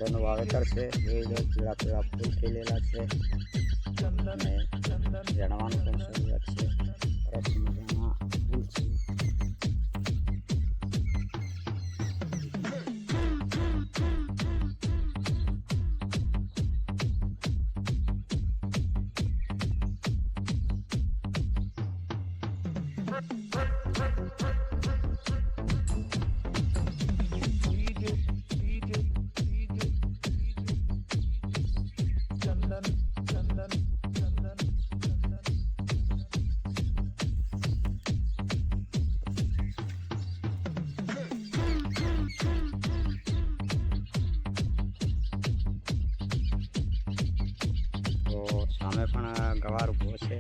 ભીંડાનું વાવેતર છે. જોઈ લો, પીળા પીળા ફૂલ ખીલેલા છે અને જણવાનું પણ શરૂઆત છે. સરસ મજાના ફૂલ છે. તો સામે પણ ગવાર ઊભો છે.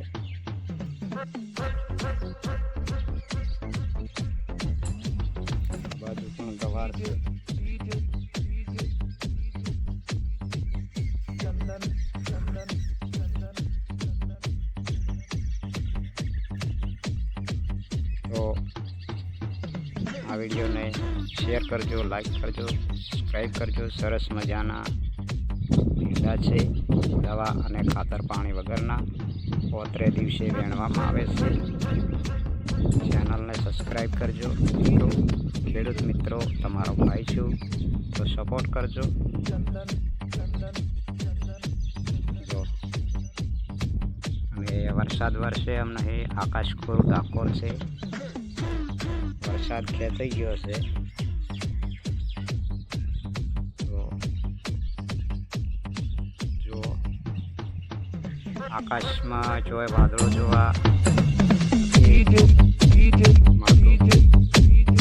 બાજુ પણ ગવાર છે. તો આ વિડીયોને શેર કરજો, લાઈક કરજો, સબસ્ક્રાઈબ કરજો. સરસ મજાના ભીંડા છે, દવા અને ખાતર પાણી વગરના. 35 દિવસે વેણવામાં આવે છે. ચેનલને સબસ્ક્રાઈબ કરજો. તો ખેડૂત મિત્રો, તમારો ભાઈ છું, તો સપોર્ટ કરજો. જો અને વરસાદ વરસે અમને એ આકાશ ખોરું ડાકોર છે. વરસાદ ખેંચાઈ ગયો છે. તો જો આકાશમાં જોવે વાદળો જોવા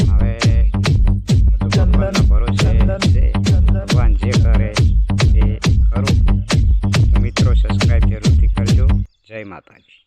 હવે ભગવાનનો ભરોસે છે. ભગવાન જે કરે એ ખરું. તો મિત્રો, સબસ્ક્રાઈબ જરૂરથી કરજો. જય માતાજી.